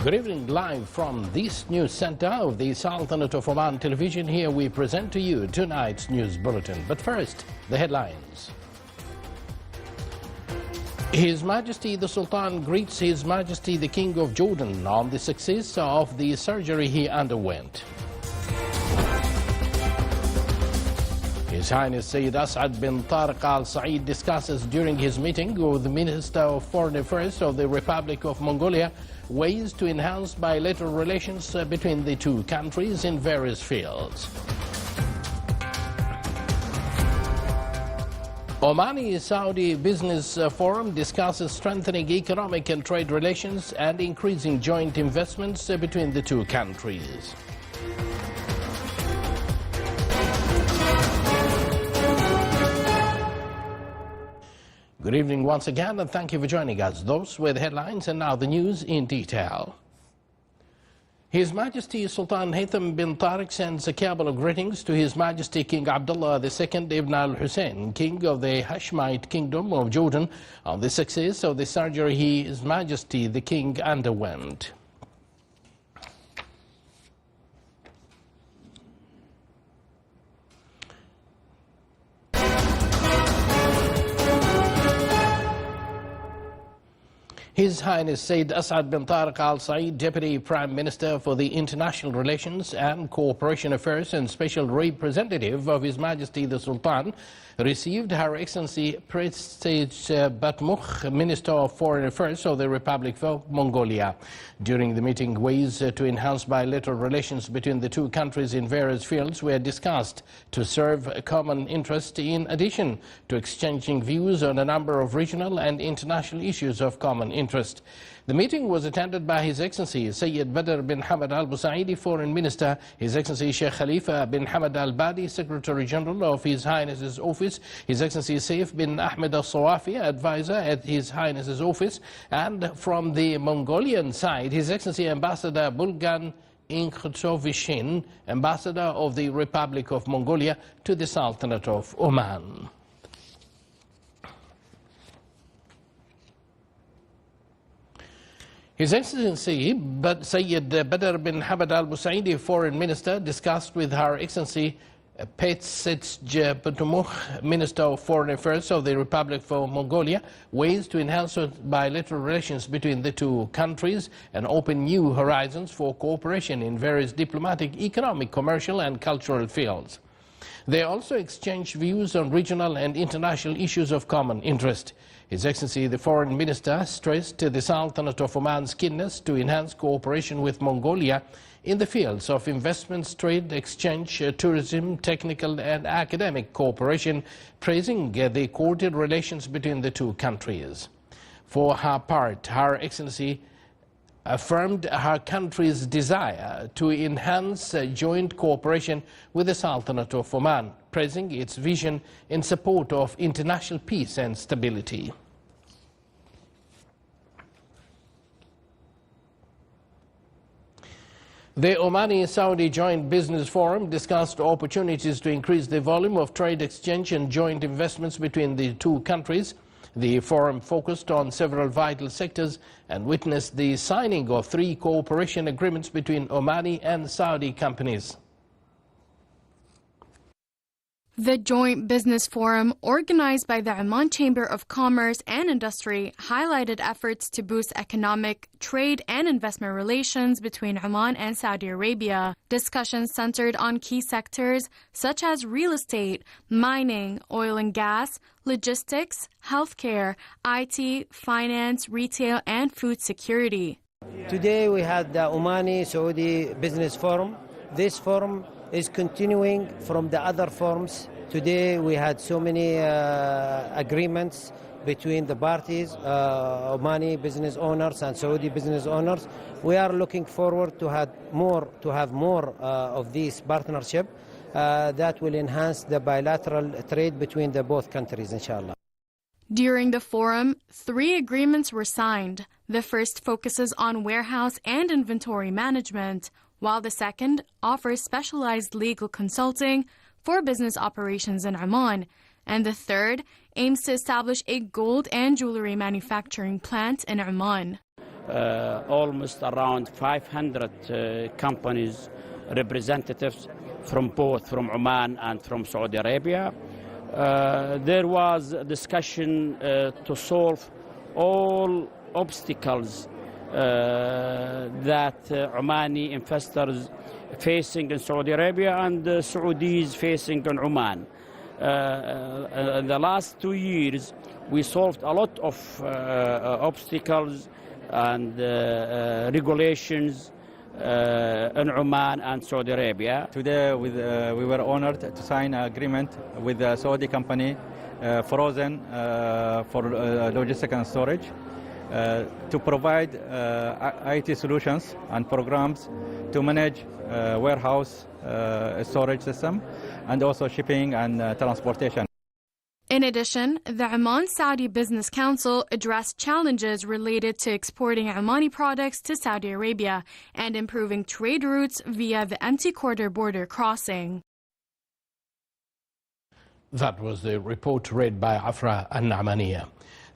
Good evening, live from this news center of the Sultanate of Oman television. Here we present to you tonight's news bulletin. But first, the headlines. His Majesty the Sultan greets His Majesty the King of Jordan on the success of the surgery he underwent. His Highness Sayyid As'ad bin Tariq Al Said discusses during his meeting with the Minister of Foreign Affairs of the Republic of Mongolia ways to enhance bilateral relations between the two countries in various fields. Omani-Saudi Business Forum discusses strengthening economic and trade relations and increasing joint investments between the two countries. Good evening once again, and thank you for joining us. Those were the headlines, and now the news in detail. His Majesty Sultan Haytham bin Tariq sends a cabal of greetings to His Majesty King Abdullah II Ibn al-Hussein, King of the Hashemite Kingdom of Jordan, on the success of the surgery His Majesty the King underwent. His Highness Sayyid As'ad bin Tariq Al Said, Deputy Prime Minister for the International Relations and Cooperation Affairs and Special Representative of His Majesty the Sultan, received Her Excellency Prestige Batmukh, Minister of Foreign Affairs of the Republic of Mongolia. During the meeting, ways to enhance bilateral relations between the two countries in various fields were discussed to serve a common interest, in addition to exchanging views on a number of regional and international issues of common interest. The meeting was attended by His Excellency Sayyid Badr bin Hamad Al Busaidi, Foreign Minister, His Excellency Sheikh Khalifa bin Hamad Al Badi, Secretary General of His Highness's Office, His Excellency Saif bin Ahmed Al Sawafi, Advisor at His Highness's Office, and from the Mongolian side, His Excellency Ambassador Bulgan Inkhotovishin, Ambassador of the Republic of Mongolia to the Sultanate of Oman. His Excellency Sayyid Badr bin Hamad Al Busaidi, Foreign Minister, discussed with Her Excellency Prestige Batmukh, Minister of Foreign Affairs of the Republic of Mongolia, ways to enhance bilateral relations between the two countries and open new horizons for cooperation in various diplomatic, economic, commercial and cultural fields. They also exchanged views on regional and international issues of common interest. His Excellency the Foreign Minister stressed the Sultanate of Oman's keenness to enhance cooperation with Mongolia in the fields of investments, trade, exchange, tourism, technical and academic cooperation, praising the cordial relations between the two countries. For her part, Her Excellency affirmed her country's desire to enhance joint cooperation with the Sultanate of Oman, praising its vision in support of international peace and stability. The Omani-Saudi Joint Business Forum discussed opportunities to increase the volume of trade exchange and joint investments between the two countries. The forum focused on several vital sectors and witnessed the signing of 3 cooperation agreements between Omani and Saudi companies. The Joint Business Forum, organized by the Oman Chamber of Commerce and Industry, highlighted efforts to boost economic, trade and investment relations between Oman and Saudi Arabia. Discussions centered on key sectors such as real estate, mining, oil and gas, logistics, healthcare, IT, finance, retail and food security. Today we had the Omani-Saudi Business Forum. This forum is continuing from the other forums. Today we had so many agreements between the parties, Omani business owners and Saudi business owners. We are looking forward to have more of these partnership that will enhance the bilateral trade between the both countries, inshallah. During the forum, 3 agreements were signed. The first focuses on warehouse and inventory management, while the second offers specialized legal consulting for business operations in Oman, and the third aims to establish a gold and jewelry manufacturing plant in Oman. almost around 500 companies, representatives from Oman and from Saudi Arabia. There was a discussion to solve all obstacles that Omani investors facing in Saudi Arabia and Saudis facing in Oman. In the last 2 years, we solved a lot of obstacles and regulations in Oman and Saudi Arabia. Today, we were honored to sign an agreement with a Saudi company, Frozen, for logistics and storage, to provide IT solutions and programs to manage warehouse storage system and also shipping and transportation. In addition, the Oman-Saudi Business Council addressed challenges related to exporting Omani products to Saudi Arabia and improving trade routes via the empty quarter border crossing. That was the report read by Afra An-Namaniya.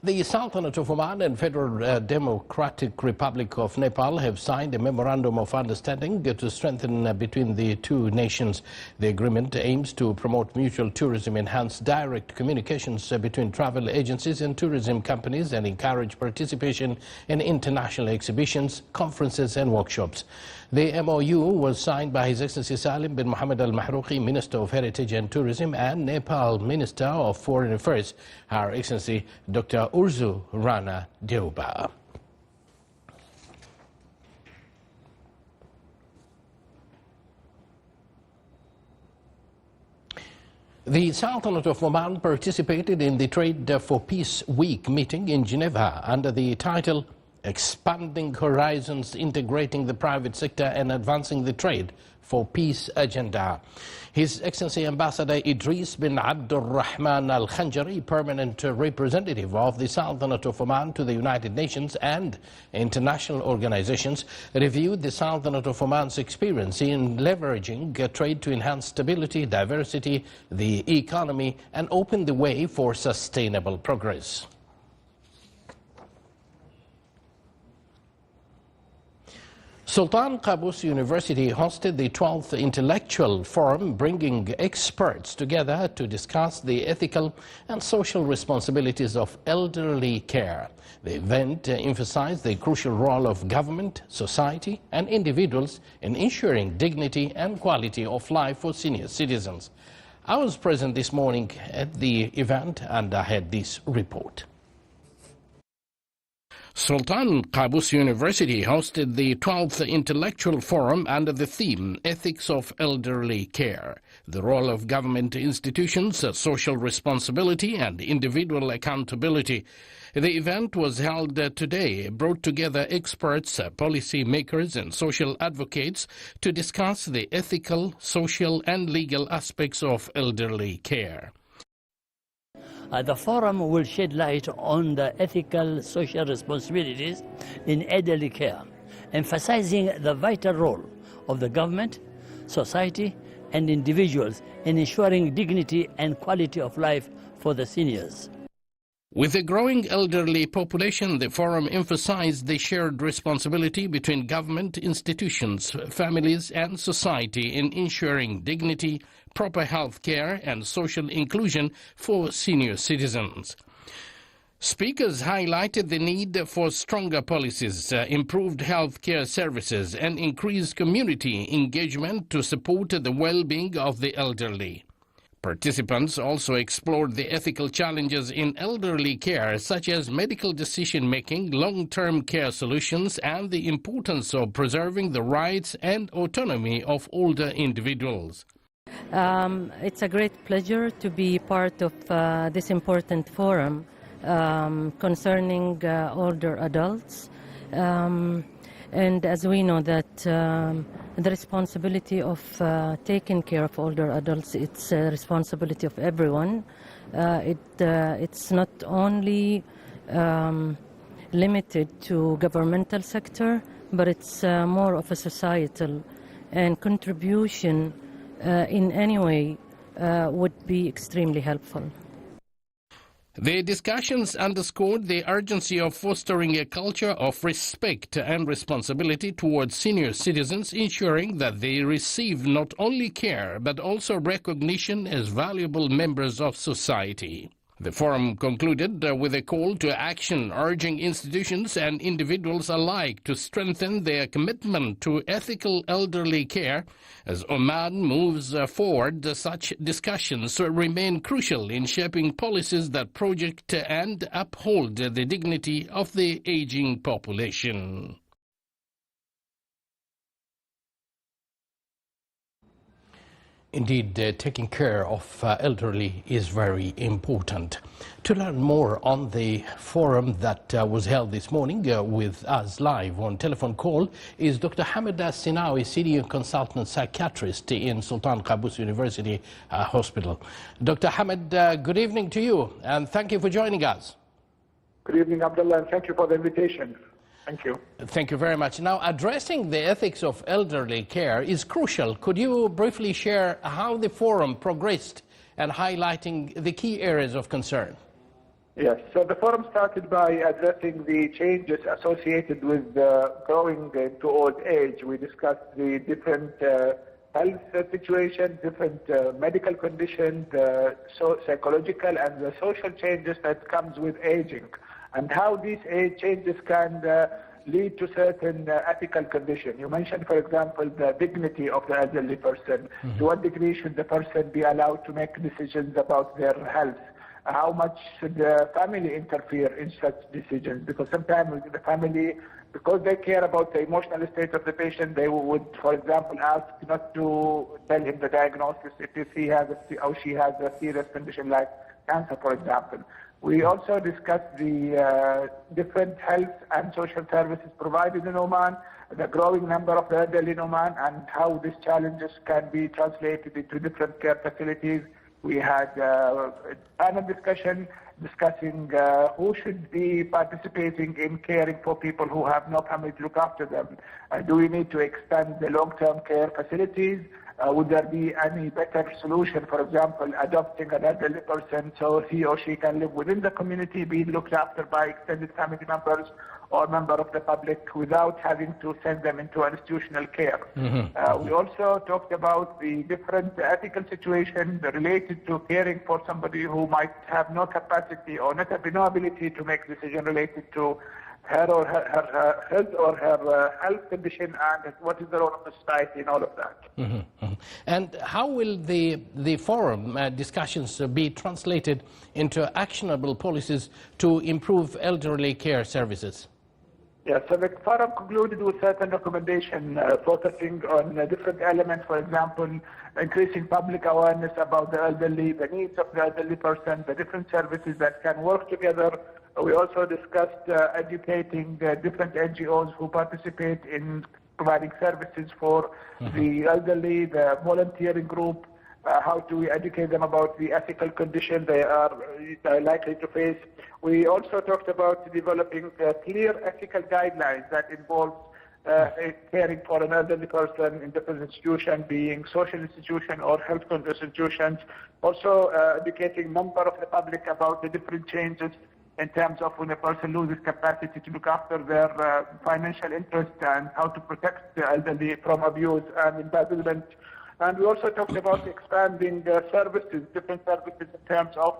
The Sultanate of Oman and Federal Democratic Republic of Nepal have signed a memorandum of understanding to strengthen between the two nations. The agreement aims to promote mutual tourism, enhance direct communications between travel agencies and tourism companies, and encourage participation in international exhibitions, conferences and workshops. The MOU was signed by His Excellency Salim bin Mohammed Al Mahrouqi, Minister of Heritage and Tourism, and Nepal Minister of Foreign Affairs, Her Excellency Dr. Urzu Rana Deuba. The Sultanate of Oman participated in the Trade for Peace Week meeting in Geneva under the title Expanding Horizons, Integrating the Private Sector and Advancing the Trade for Peace Agenda. His Excellency Ambassador Idris bin Abdul Rahman Al Khanjari, permanent representative of the Sultanate of Oman to the United Nations and international organizations, reviewed the Sultanate of Oman's experience in leveraging trade to enhance stability, diversity, the economy, and open the way for sustainable progress. Sultan Qaboos University hosted the 12th Intellectual Forum, bringing experts together to discuss the ethical and social responsibilities of elderly care. The event emphasized the crucial role of government, society, and individuals in ensuring dignity and quality of life for senior citizens. I was present this morning at the event and I had this report. Sultan Qaboos University hosted the 12th Intellectual Forum under the theme Ethics of Elderly Care, the Role of Government Institutions, Social Responsibility and Individual Accountability. The event was held today, brought together experts, policy makers and social advocates to discuss the ethical, social and legal aspects of elderly care. The forum will shed light on the ethical social responsibilities in elderly care, emphasizing the vital role of the government, society, and individuals in ensuring dignity and quality of life for the seniors. With a growing elderly population, the forum emphasized the shared responsibility between government, institutions, families and society in ensuring dignity, proper health care and social inclusion for senior citizens. Speakers highlighted the need for stronger policies, improved health care services and increased community engagement to support the well-being of the elderly. Participants also explored the ethical challenges in elderly care, such as medical decision-making, long-term care solutions, and the importance of preserving the rights and autonomy of older individuals. It's a great pleasure to be part of this important forum concerning older adults. And as we know that the responsibility of taking care of older adults, it's a responsibility of everyone. It's not only limited to governmental sector, but it's more of a societal, and contribution in any way would be extremely helpful. The discussions underscored the urgency of fostering a culture of respect and responsibility towards senior citizens, ensuring that they receive not only care but also recognition as valuable members of society. The forum concluded with a call to action, urging institutions and individuals alike to strengthen their commitment to ethical elderly care. As Oman moves forward, such discussions remain crucial in shaping policies that project and uphold the dignity of the aging population. Indeed, taking care of elderly is very important. To learn more on the forum that was held this morning with us live on telephone call is Dr. Hamid Sinawi, Senior Consultant Psychiatrist in Sultan Qaboos University Hospital. Dr. Hamid, good evening to you and thank you for joining us. Good evening, Abdullah, and thank you for the invitation. Thank you. Thank you very much. Now, addressing the ethics of elderly care is crucial. Could you briefly share how the forum progressed and highlighting the key areas of concern? Yes, so the forum started by addressing the changes associated with growing into old age. We discussed the different health situations, different medical conditions, psychological and the social changes that comes with aging, and how these age changes can lead to certain ethical conditions. You mentioned, for example, the dignity of the elderly person. Mm-hmm. To what degree should the person be allowed to make decisions about their health? How much should the family interfere in such decisions? Because sometimes the family, because they care about the emotional state of the patient, they would, for example, ask not to tell him the diagnosis if he has or she has a serious condition like cancer, for example. We also discussed the different health and social services provided in Oman, the growing number of the elderly in Oman, and how these challenges can be translated into different care facilities. We had a panel discussion discussing who should be participating in caring for people who have no family to look after them. Do we need to expand the long-term care facilities? Would there be any better solution, for example, adopting an elderly person so he or she can live within the community, being looked after by extended family members or member of the public without having to send them into institutional care? Mm-hmm. We also talked about the different ethical situations related to caring for somebody who might have no capacity or not have no ability to make decisions related to her or her health or her health condition, and what is the role of the society in all of that. Mm-hmm. Mm-hmm. And how will the forum discussions be translated into actionable policies to improve elderly care services? Yes, so the forum concluded with certain recommendations focusing on different elements, for example, increasing public awareness about the elderly, the needs of the elderly person, the different services that can work together. We also discussed educating different NGOs who participate in providing services for mm-hmm. the elderly, the volunteering group. How do we educate them about the ethical condition they are likely to face? We also talked about developing clear ethical guidelines that involve caring for an elderly person in different institutions, being social institutions or health institutions. Also educating members of the public about the different changes in terms of when a person loses capacity to look after their financial interests and how to protect the elderly from abuse and embezzlement. And we also talked about expanding services, different services in terms of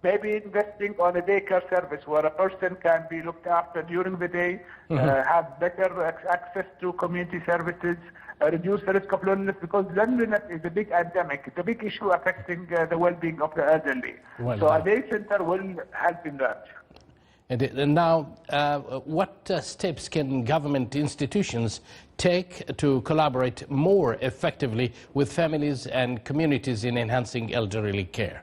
maybe investing on a daycare service where a person can be looked after during the day, mm-hmm. Have better access to community services, reduce the risk of loneliness, because loneliness is a big endemic. It's a big issue affecting the well-being of the elderly. Well, so a day center will help in that. And now, what steps can government institutions take to collaborate more effectively with families and communities in enhancing elderly care?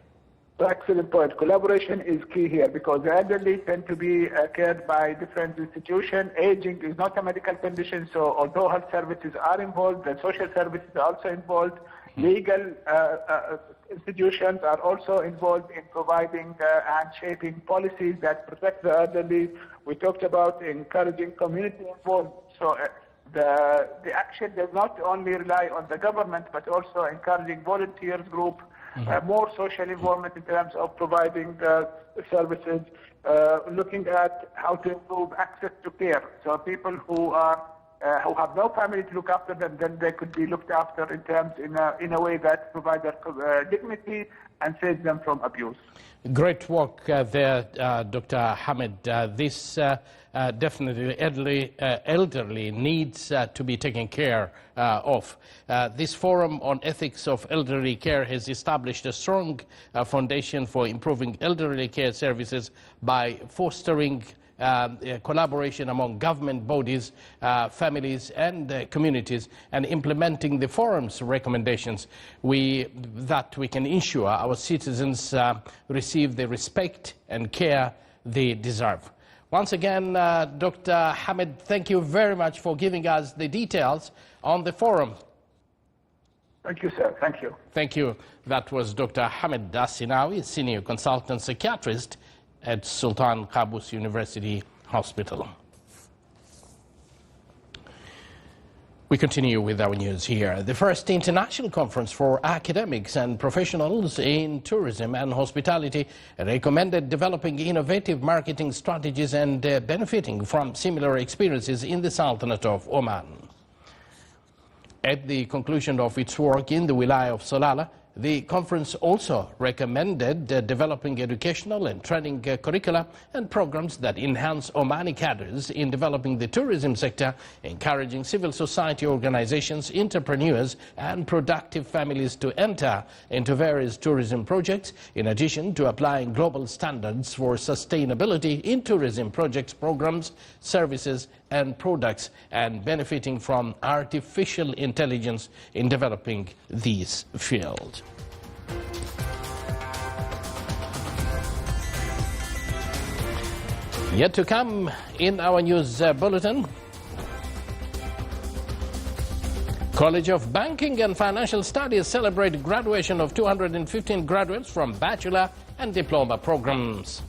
Excellent point. Collaboration is key here because the elderly tend to be cared by different institutions. Aging is not a medical condition, so although health services are involved, the social services are also involved. Legal institutions are also involved in providing and shaping policies that protect the elderly. We talked about encouraging community involvement. So the action does not only rely on the government, but also encouraging volunteers group more social involvement in terms of providing services, looking at how to improve access to care. So people who have no family to look after them, then they could be looked after in a way that provides dignity and saves them from abuse. Great work there, Dr. Hamid. This definitely elderly needs to be taken care of. This Forum on Ethics of Elderly Care has established a strong foundation for improving elderly care services by fostering collaboration among government bodies, families and communities, and implementing the forum's recommendations that we can ensure our citizens receive the respect and care they deserve. Once again, Dr. Hamid, thank you very much for giving us the details on the forum. Thank you, sir. Thank you. Thank you. That was Dr. Hamid Dassinawi, Senior Consultant Psychiatrist at Sultan Qaboos University Hospital. We continue with our news here. The first international conference for academics and professionals in tourism and hospitality recommended developing innovative marketing strategies and benefiting from similar experiences in the Sultanate of Oman. At the conclusion of its work in the Wilaya of Salalah, the conference also recommended developing educational and training curricula and programs that enhance Omani cadres in developing the tourism sector, encouraging civil society organizations, entrepreneurs and productive families to enter into various tourism projects, in addition to applying global standards for sustainability in tourism projects, programs, services and products, and benefiting from artificial intelligence in developing these fields. Yet to come in our news bulletin, College of Banking and Financial Studies celebrate graduation of 215 graduates from bachelor and diploma programs.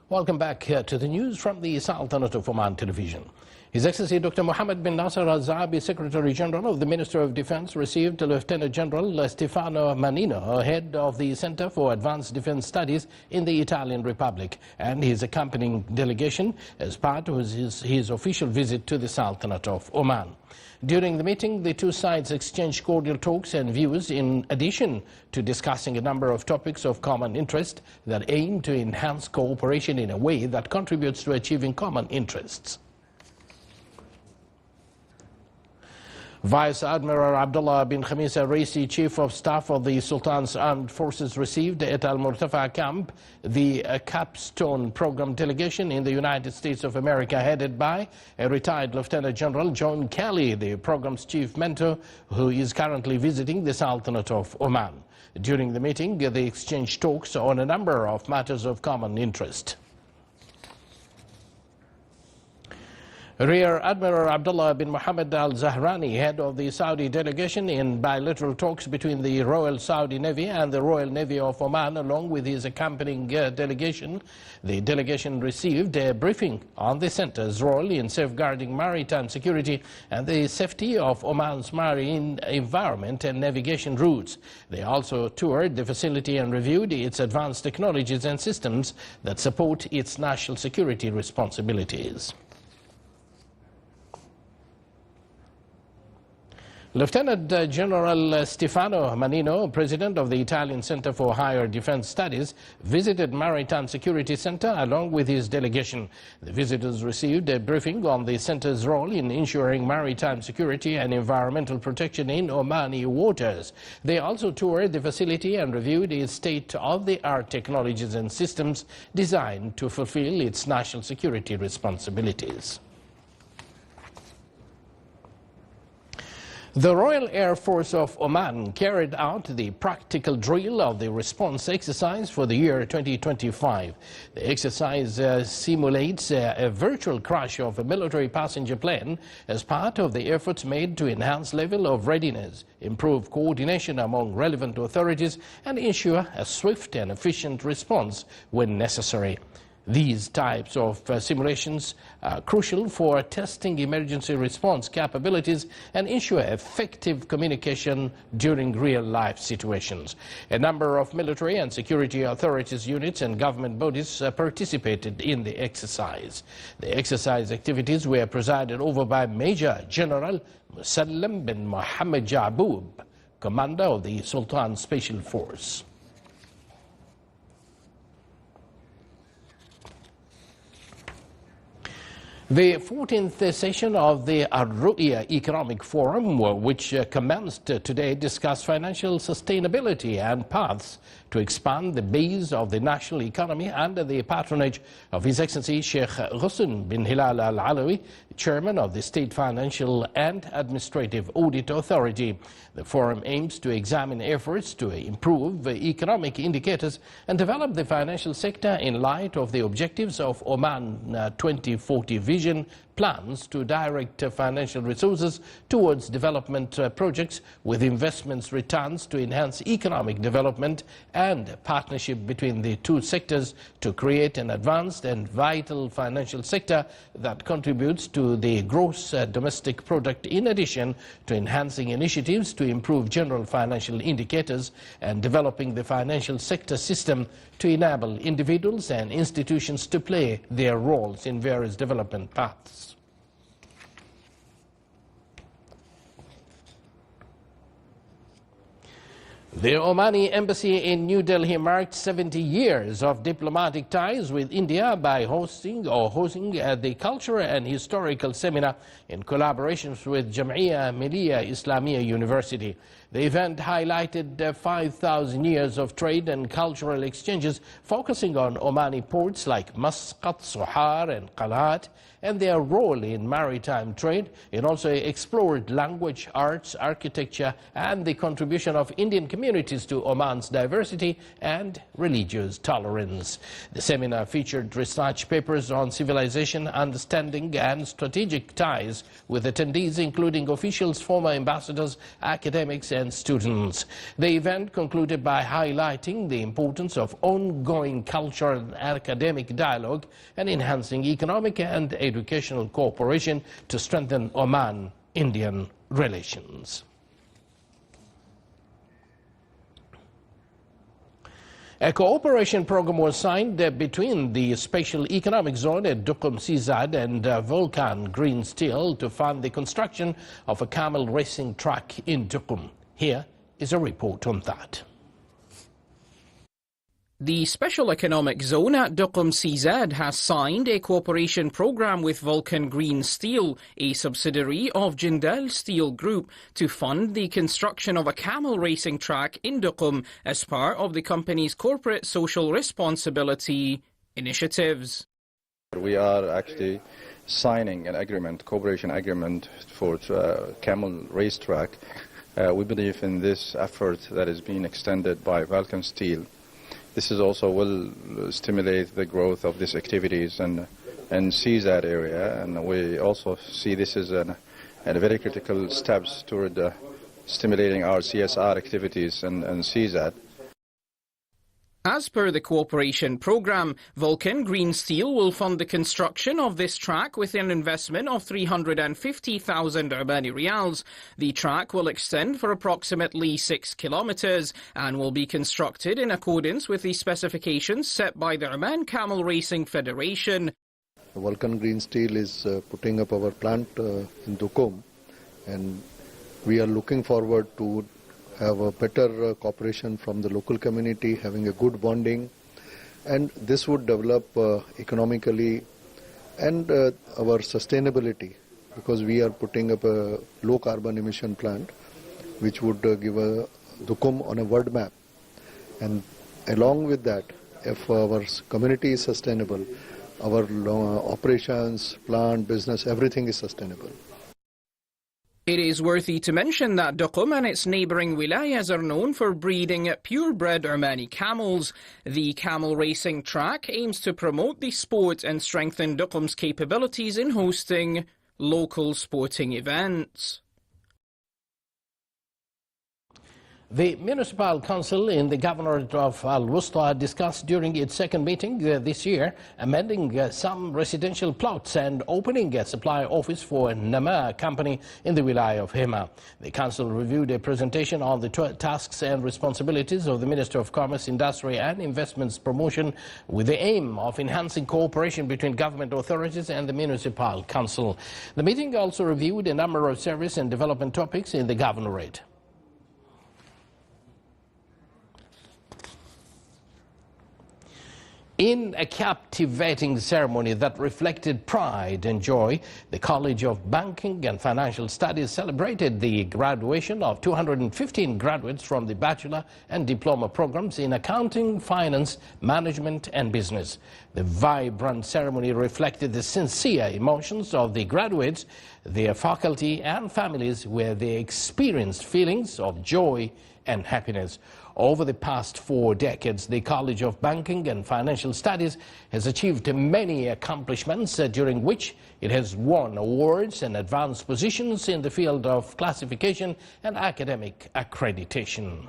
Welcome back to the news from the Sultanate of Oman Television. His Excellency Dr. Mohammed bin Nasser Al-Zaabi, Secretary General of the Ministry of Defense, received Lieutenant General Stefano Mannino, head of the Center for Advanced Defense Studies in the Italian Republic, and his accompanying delegation as part of his official visit to the Sultanate of Oman. During the meeting, the two sides exchanged cordial talks and views in addition to discussing a number of topics of common interest that aim to enhance cooperation in a way that contributes to achieving common interests. Vice Admiral Abdullah bin Khamis al-Raisi, Chief of Staff of the Sultan's Armed Forces, received at Al-Murtafa Camp the Capstone Program delegation in the United States of America, headed by a retired Lieutenant General John Kelly, the program's chief mentor, who is currently visiting the Sultanate of Oman. During the meeting, they exchanged talks on a number of matters of common interest. Rear Admiral Abdullah bin Mohammed Al-Zahrani, head of the Saudi delegation in bilateral talks between the Royal Saudi Navy and the Royal Navy of Oman, along with his accompanying delegation. The delegation received a briefing on the center's role in safeguarding maritime security and the safety of Oman's marine environment and navigation routes. They also toured the facility and reviewed its advanced technologies and systems that support its national security responsibilities. Lieutenant General Stefano Mannino, President of the Italian Center for Higher Defense Studies, visited Maritime Security Center along with his delegation. The visitors received a briefing on the center's role in ensuring maritime security and environmental protection in Omani waters. They also toured the facility and reviewed its state-of-the-art technologies and systems designed to fulfill its national security responsibilities. The Royal Air Force of Oman carried out the practical drill of the response exercise for the year 2025. The exercise simulates a virtual crash of a military passenger plane as part of the efforts made to enhance level of readiness, improve coordination among relevant authorities, and ensure a swift and efficient response when necessary. These types of simulations are crucial for testing emergency response capabilities and ensure effective communication during real-life situations. A number of military and security authorities units and government bodies participated in the exercise. The exercise activities were presided over by Major General Musallam bin Mohammed Ja'boob, commander of the Sultan Special Force. The 14th session of the Al-Ru'ya Economic Forum, which commenced today, discussed financial sustainability and paths to expand the base of the national economy under the patronage of His Excellency Sheikh Ghusn bin Hilal Al-Alawi, Chairman of the State Financial and Administrative Audit Authority. The forum aims to examine efforts to improve economic indicators and develop the financial sector in light of the objectives of Oman 2040 vision plans to direct financial resources towards development projects with investments returns to enhance economic development and partnership between the two sectors to create an advanced and vital financial sector that contributes to the gross domestic product, in addition to enhancing initiatives to improve general financial indicators and developing the financial sector system to enable individuals and institutions to play their roles in various development paths. The Omani Embassy in New Delhi marked 70 years of diplomatic ties with India by hosting the Cultural and Historical Seminar in collaboration with Jamia Millia Islamia University. The event highlighted 5,000 years of trade and cultural exchanges, focusing on Omani ports like Muscat, Sohar and Qalat and their role in maritime trade. It also explored language, arts, architecture and the contribution of Indian communities to Oman's diversity and religious tolerance. The seminar featured research papers on civilization, understanding and strategic ties with attendees including officials, former ambassadors, academics and students. The event concluded by highlighting the importance of ongoing cultural and academic dialogue and enhancing economic and educational cooperation to strengthen Oman-Indian relations. A cooperation program was signed between the Special Economic Zone at Duqm CZ and Vulcan Green Steel to fund the construction of a camel racing track in Duqm. Here is a report on that. The Special Economic Zone at Duqm CZ has signed a cooperation programme with Vulcan Green Steel, a subsidiary of Jindal Steel Group, to fund the construction of a camel racing track in Duqm as part of the company's corporate social responsibility initiatives. We are actually signing an agreement, cooperation agreement for camel racetrack. We believe in this effort that is being extended by Vulcan Steel. This is also will stimulate the growth of these activities and CZ area, and we also see this as a very critical steps toward stimulating our CSR activities and CZ. As per the cooperation programme, Vulcan Green Steel will fund the construction of this track with an investment of 350,000 Omani Riyals. The track will extend for approximately 6 kilometres and will be constructed in accordance with the specifications set by the Oman Camel Racing Federation. Vulcan Green Steel is putting up our plant in Duqm, and we are looking forward to have a better cooperation from the local community, having a good bonding, and this would develop economically and our sustainability, because we are putting up a low carbon emission plant which would give a Duqm on a world map. And along with that, if our community is sustainable, our operations, plant, business, everything is sustainable. It is worthy to mention that Duqm and its neighbouring wilayas are known for breeding purebred Omani camels. The camel racing track aims to promote the sport and strengthen Duqm's capabilities in hosting local sporting events. The Municipal Council in the Governorate of Al-Wusta discussed during its second meeting this year amending some residential plots and opening a supply office for Nama company in the Wilaya of Hema. The Council reviewed a presentation on the tasks and responsibilities of the Minister of Commerce, Industry and Investments Promotion with the aim of enhancing cooperation between government authorities and the Municipal Council. The meeting also reviewed a number of service and development topics in the Governorate. In a captivating ceremony that reflected pride and joy, the College of Banking and Financial Studies celebrated the graduation of 215 graduates from the bachelor and diploma programs in accounting, finance, management and business. The vibrant ceremony reflected the sincere emotions of the graduates, their faculty and families, where they experienced feelings of joy and happiness. Over the past 4 decades, the College of Banking and Financial Studies has achieved many accomplishments, during which it has won awards and advanced positions in the field of classification and academic accreditation.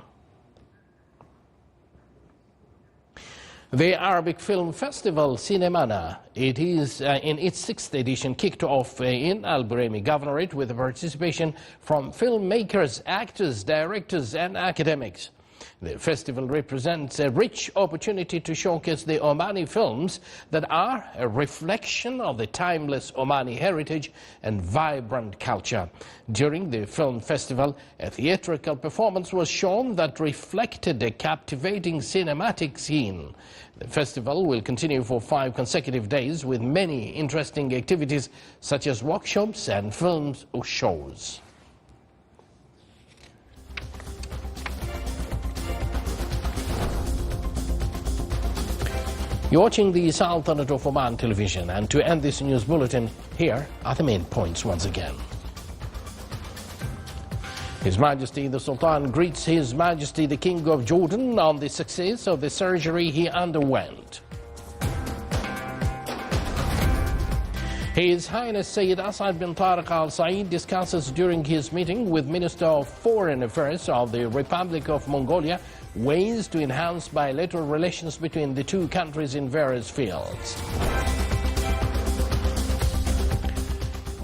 The Arabic Film Festival Cinemana, it is in its 6th edition, kicked off in Al Buraymi Governorate with participation from filmmakers, actors, directors and academics. The festival represents a rich opportunity to showcase the Omani films that are a reflection of the timeless Omani heritage and vibrant culture. During the film festival, a theatrical performance was shown that reflected a captivating cinematic scene. The festival will continue for 5 consecutive days with many interesting activities such as workshops and film shows. You're watching the Sultanate of Oman television, and to end this news bulletin, here are the main points once again. His Majesty the Sultan greets His Majesty the King of Jordan on the success of the surgery he underwent. His Highness Sayyid Asad bin Tariq Al Said discusses during his meeting with Minister of Foreign Affairs of the Republic of Mongolia ways to enhance bilateral relations between the two countries in various fields.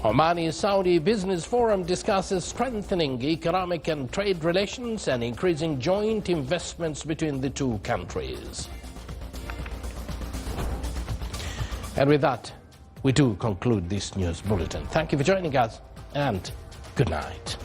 Omani-Saudi Business Forum discusses strengthening economic and trade relations and increasing joint investments between the two countries. And with that, we do conclude this news bulletin. Thank you for joining us, and good night.